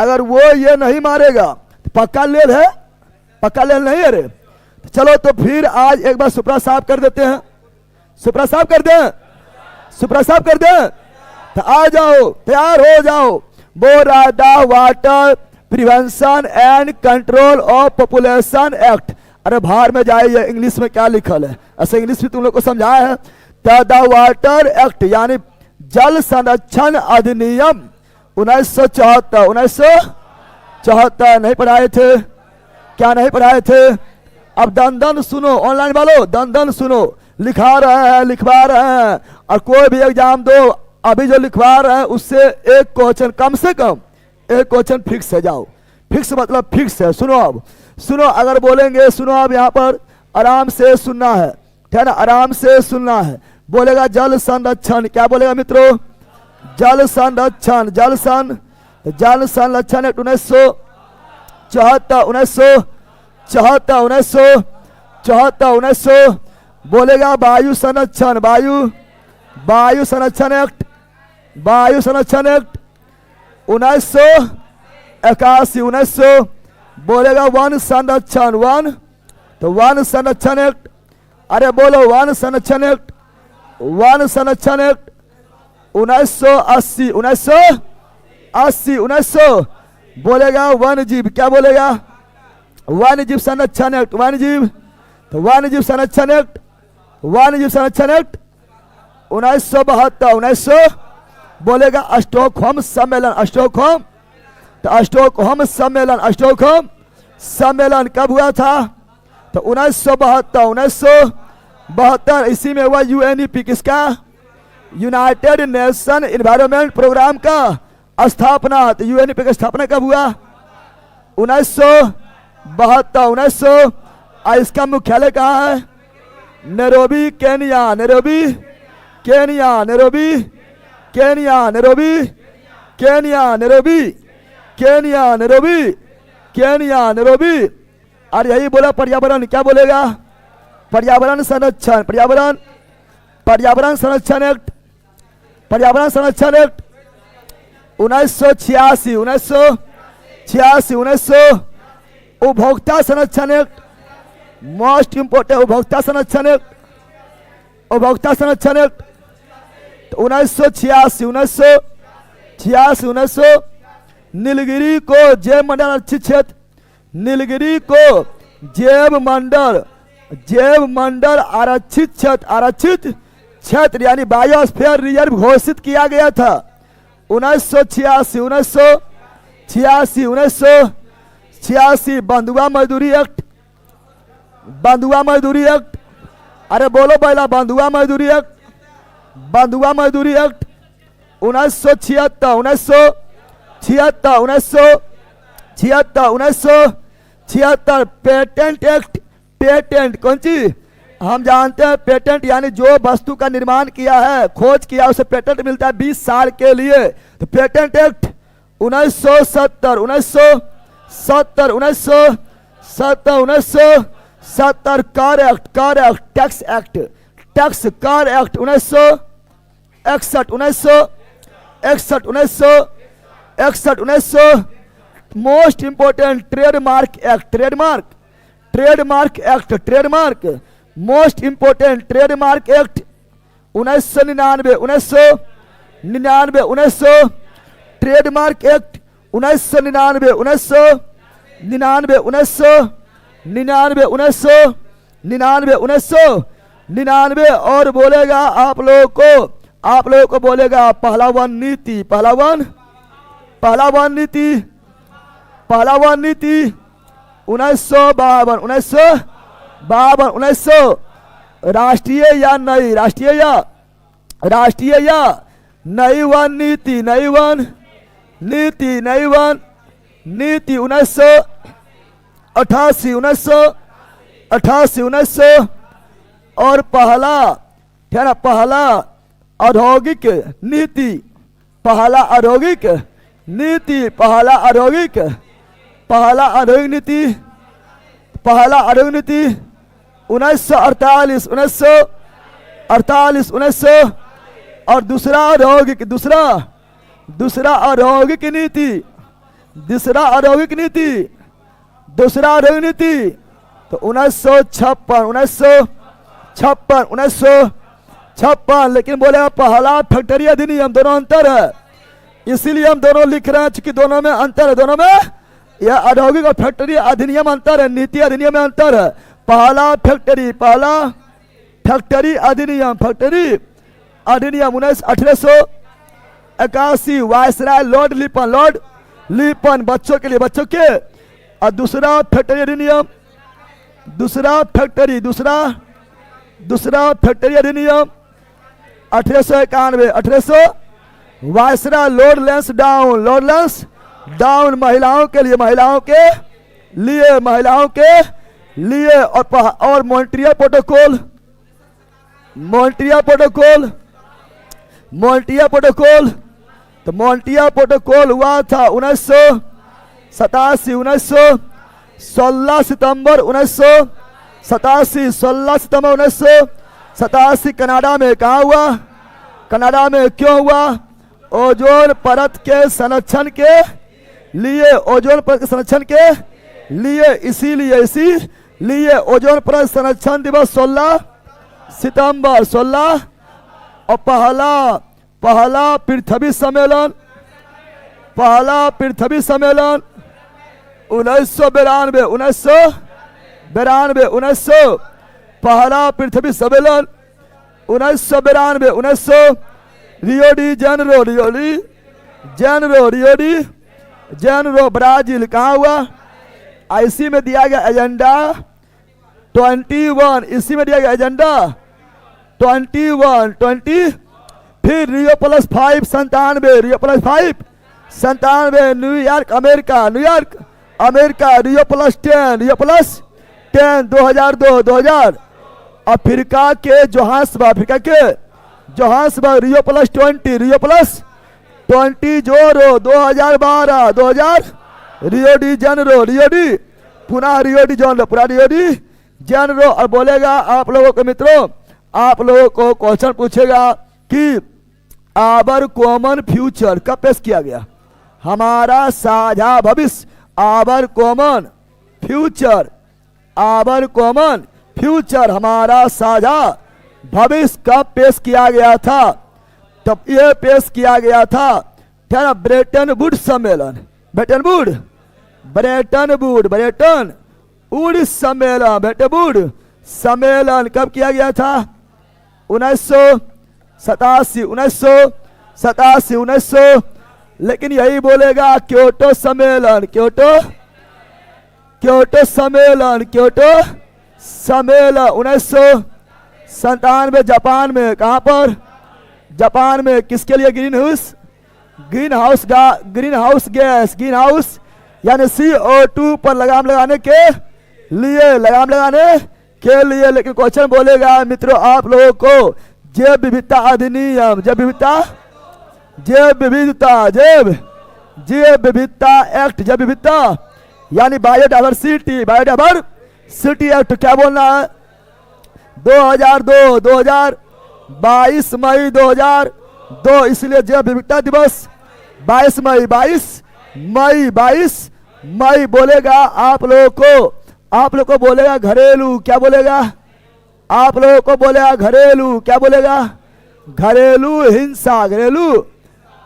अगर वो ये नहीं मारेगा तो पक्का लेल है, पक्का लेल नहीं है रे। चलो तो फिर आज एक बार सुपरा साफ कर देते हैं, सुपरा साफ कर दें, सुपरा साफ कर दें। तो आ जाओ, तैयार हो जाओ। बोरादा water prevention and control of population act. अरे बाहर में जाइए, इंग्लिश में क्या लिखल है, ऐसे इंग्लिश भी तुम लोग को समझाया है। द वाटर एक्ट यानी जल संरक्षण अधिनियम 1974, 1974 नहीं पढ़ाए थे क्या, नहीं पढ़ाए थे? अब दन सुनो, ऑनलाइन वालों दन सुनो, लिखा रहे हैं, लिखवा रहे हैं, और कोई भी एग्जाम दो, अभी जो लिखवा रहे हैं उससे एक क्वेश्चन, कम से कम एक क्वेश्चन फिक्स है। जाओ, फिक्स मतलब फिक्स है। सुनो अब, सुनो, अगर बोलेंगे सुनो, अब यहाँ पर आराम से सुनना है, ठीक है ना, आराम से सुनना है। बोलेगा जल संरक्षण, क्या बोलेगा मित्रों? जल संरक्षण, जल संरक्षण एक्ट 1974, 1974। बोलेगा वायु संरक्षण, वायु संरक्षण एक्ट, वायु संरक्षण एक्ट 1981, 1900। बोलेगा वन संरक्षण, वन, तो वन संरक्षण एक्ट, अरे बोलो वन संरक्षण एक्ट, वन संरक्षण एक्ट 1980, 1980, 1900। बोलेगा वन जीव, क्या बोलेगा? वन जीव संरक्षण एक्ट, वन जीव, तो वन जीव संरक्षण एक्ट, वन जीव संरक्षण एक्ट 1972, 1900। बोलेगा स्टॉकहोम सम्मेलन, स्टॉकहोम, तो स्टॉकहोम सम्मेलन, स्टॉकहोम सम्मेलन कब हुआ था? तो 1972, 1972। इसी में हुआ यूएनईपी, किसका? यूनाइटेड नेशन इन्वायरमेंट प्रोग्राम का स्थापना। तो यूएनईपी की स्थापना कब हुआ? 1972, 1900। इसका मुख्यालय कहाँ है? Nairobi, Kenya, Nairobi, Kenya, Nairobi, Kenya, Nairobi, Kenya, Nairobi, Kenya, Nairobi, Kenya, Nairobi. और यही बोला पर्यावरण, क्या बोलेगा? पर्यावरण संरक्षण, पर्यावरण, पर्यावरण संरक्षण एक्ट, पर्यावरण संरक्षण एक्ट 1986, 1986, 1900। उपभोक्ता संरक्षण एक्ट, मोस्ट इंपोर्टेंट, उपभोक्ता संरक्षण एक्ट, उपभोक्ता संरक्षण एक्ट 1986, 1986, 1900। नीलगिरी को जैव मंडल आरक्षित क्षेत्र, नीलगिरी को जैव मंडल, जैव मंडल आरक्षित क्षेत्र, आरक्षित क्षेत्र यानी बायोस्फीयर रिजर्व घोषित किया गया था 1986, 1986, 1986। बंधुआ मजदूरी एक्ट, बंधुआ मजदूरी एक्ट, अरे बोलो पहला, बंधुआ मजदूरी एक्ट, बंधुआ मजदूरी एक्ट 1976, 1976, 1976, 1976। पेटेंट एक्ट, पेटेंट कौन चीज? हम जानते हैं पेटेंट यानी जो वस्तु का निर्माण किया है, खोज किया, उसे पेटेंट मिलता है 20 साल के लिए। तो पेटेंट एक्ट 1970, 1970, 1970, 1970। कर एक्ट, कर एक्ट, टैक्स एक्ट, टैक्स कर act 1961, 1961, 1961, 1900। Most important trademark act, trademark, trademark act, trademark, most important trademark act 1999, 1999, 1900। Trademark act 1999, 1999, 1999, 1999, 1999। और बोलेगा आप लोगों को बोलेगा पहला वन नीति, पहला वन, पहला वन नीति, पहला वन नीति 1952, 1952, 1900। राष्ट्रीय या नई, राष्ट्रीय या, राष्ट्रीय या नई वन नीति, नई वन नीति, नई वन नीति 1988, 1988, 1900। और पहला, क्या ना, पहला औद्योगिक नीति, पहला औद्योगिक नीति, पहला औद्योगिक, पहला औद्योगिक नीति, पहला औद्योगिक नीति 1948, 1948, 1900। और दूसरा औद्योगिक, दूसरा औद्योगिक नीति, दूसरा औद्योगिक नीति, दूसरा औद्योगिक नीति तो 1956, लेकिन बोले पहला फैक्ट्री अधिनियम, दोनों अंतर है, इसीलिए हम दोनों लिख रहे हैं, क्योंकि दोनों में अंतर है, दोनों में यह औद्योगिक और फैक्ट्री अधिनियम अंतर है, नीति अधिनियम में अंतर है। पहला फैक्ट्री अधिनियम 1881 वायसराय लॉर्ड लिपन बच्चों के लिए, बच्चों के। और दूसरा फैक्ट्री अधिनियम, दूसरा फैक्ट्री अधिनियम 1891 वायसराय लॉर्ड लांसडाउन महिलाओं के लिए और मॉन्ट्रियल प्रोटोकॉल तो मॉन्ट्रियल प्रोटोकॉल हुआ था 16 सितंबर 1987 कनाडा में। कहाँ हुआ? कनाडा में। क्यों हुआ? ओजोन परत के संरक्षण के लिए, इसीलिए ओजोन परत संरक्षण दिवस 16 सितंबर और पहला पृथ्वी सम्मेलन 1992 पहला पृथ्वी सम्मेलन 1992 रियो डी जेनेरो ब्राजील। कहाँ हुआ? इसी में दिया गया एजेंडा 21, इसी में दिया गया एजेंडा 20। फिर रियो प्लस 5 97 न्यूयॉर्क अमेरिका रियो प्लस 10 2002 अफ्रीका के जोहान्सबर्ग रियो प्लस 20 जोरो 2012 रियो डी जेनेरो। और बोलेगा आप लोगों को मित्रों, आप लोगों को क्वेश्चन पूछेगा कि आवर कॉमन फ्यूचर कब पेश किया गया? हमारा साझा भविष्य, आवर कॉमन फ्यूचर हमारा साझा भविष्य कब पेश किया गया था? तब यह पेश किया गया था ब्रेटन वुड सम्मेलन, ब्रेटन वुड सम्मेलन कब किया गया था? 1987। लेकिन यही बोलेगा क्योटो सम्मेलन 1997 जापान में। कहाँ पर? जापान में। किसके लिए? ग्रीन हाउस गैस यानी CO2 पर लगाम लगाने के लिए, लेकिन क्वेश्चन बोलेगा मित्रों आप लोगों को जैव विविधता अधिनियम, जैव विविधता यानी बायोडाइवर्सिटी एक्ट क्या बोलना है? 22 मई 2002, इसलिए जैव विविधता दिवस 22 मई बोलेगा आप लोगों को बोलेगा घरेलू, क्या बोलेगा? आप लोगों को बोलेगा घरेलू, क्या बोलेगा? घरेलू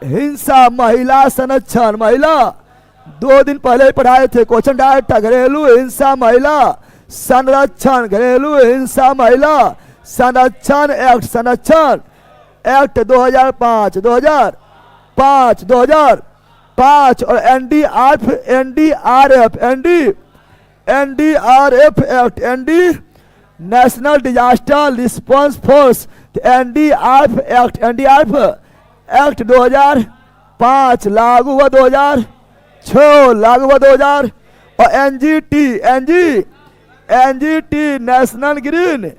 हिंसा महिला संरक्षण, 2 दिन पहले पढ़ाए थे, क्वेश्चन डायरेक्ट था। घरेलू हिंसा महिला संरक्षण एक्ट 2005 और NDRF act, national disaster response force, NDRF act 2005 लागू हुआ 2006 और NGT नेशनल ग्रीन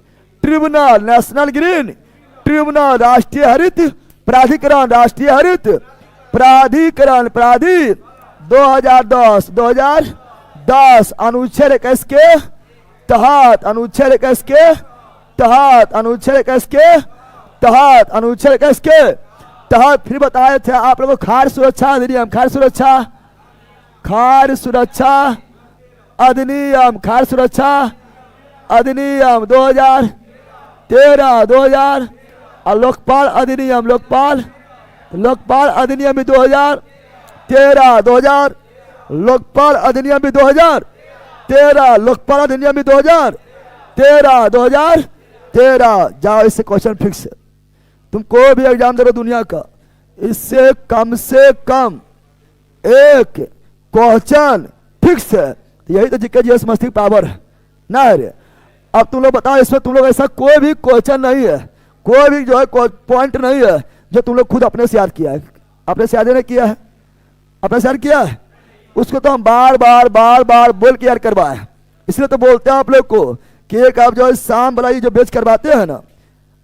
ट्रिब्यूनल राष्ट्रीय हरित प्राधिकरण 2010 अनुच्छेद 21 के तहत फिर बताए थे आप लोगों को खाद्य सुरक्षा अधिनियम, खाद्य सुरक्षा अधिनियम, खाद्य सुरक्षा अधिनियम 2013, 2000 और लोकपाल अधिनियम, लोकपाल अधिनियम भी 2013, 2000 लोकपाल अधिनियम भी 2013, लोकपाल अधिनियम भी 2013, 2013। जाओ, इससे क्वेश्चन फिक्स है। तुम कोई भी एग्जाम दे रहे हो दुनिया का, इससे कम से कम एक क्वेश्चन फिक्स है। यही तो जीके जीएस मस्ती पावर है ना रे। अब तुम लोग बताओ, इसमें तुम लोग ऐसा कोई भी क्वेश्चन नहीं है, कोई भी जो है पॉइंट नहीं है जो तुम लोग खुद अपने से याद किया है, अपने से याद नहीं किया है, अपने से याद किया है। उसको तो हम बार बार बोल के याद करवाए। इसलिए तो बोलते हैं आप लोग को कि एक आप जो है शाम वाला ये जो बेच करवाते हैं ना,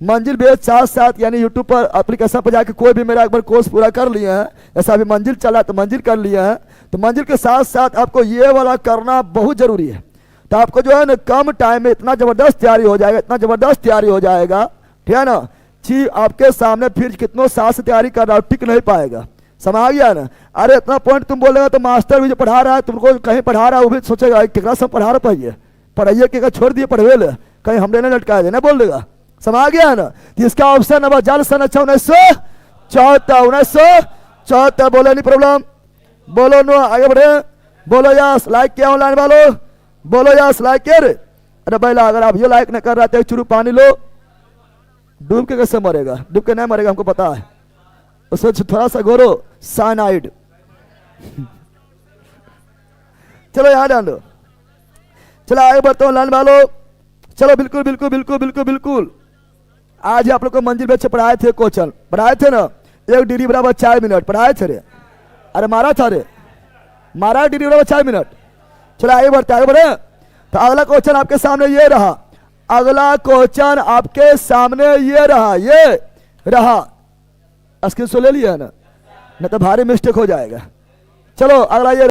मंजिल बेच साथ साथ, यानी यूट्यूब पर एप्लीकेशन पर जाके कोई भी मेरा एक बार कोर्स पूरा कर लिया है, ऐसा अभी मंजिल चला तो मंजिल कर लिया है, तो मंजिल के साथ साथ आपको ये वाला करना बहुत जरूरी है। तो आपको जो है ना कम टाइम में इतना जबरदस्त तैयारी हो जाएगा, इतना जबरदस्त तैयारी हो जाएगा, ठीक है ना। जी आपके सामने फिर कितनों साल से तैयारी कर रहा हो, टिक नहीं पाएगा, समझ आ गया ना। अरे इतना पॉइंट तुम बोलेगा तो मास्टर भी जो पढ़ा रहा है तुमको कहीं पढ़ा रहा है, वो भी सोचेगा केकरा सब पढ़ा रहा है, पढ़ाइए के छोड़ दिए पढ़वे ले, कहीं हमने नहीं लटकाया देना बोल देगा, समझ आ गया ना। तो इसका ऑप्शन नंबर जल सन 1974, बोलो नहीं प्रॉब्लम, बोलो नो, आगे बढ़े, बोलो यस, लाइक किया ऑनलाइन वालों, बोलो यस लाइक किया रे। अरे भैया अगर आप ये लाइक नहीं कर रहे थे, चुरू पानी लो, डूब के कैसे मरेगा, डूब के नहीं मरेगा हमको पता है, उसमें थोड़ा सा घोरो साइनाइड। चलो यहाँ डाल दो, चलो आगे बढ़ते ऑनलाइन वालों, चलो बिल्कुल बिल्कुल बिल्कुल बिल्कुल बिल्कुल। आज आप लोग को मंजिल बेच पढ़ाए थे, क्वेश्चन पढ़ाए थे ना, 1 डिग्री बराबर 4 मिनट पढ़ाए थे रे। अरे मारा था रे, मारा डिग्री बराबर 4 मिनट। चलो आगे बढ़ते, आगे बढ़े। तो अगला क्वेश्चन आपके सामने ये रहा, अगला क्वेश्चन आपके सामने ये रहा, स्क्रीन शॉट ले लिया ना, नहीं तो भारी मिस्टेक हो जाएगा। चलो अगला ये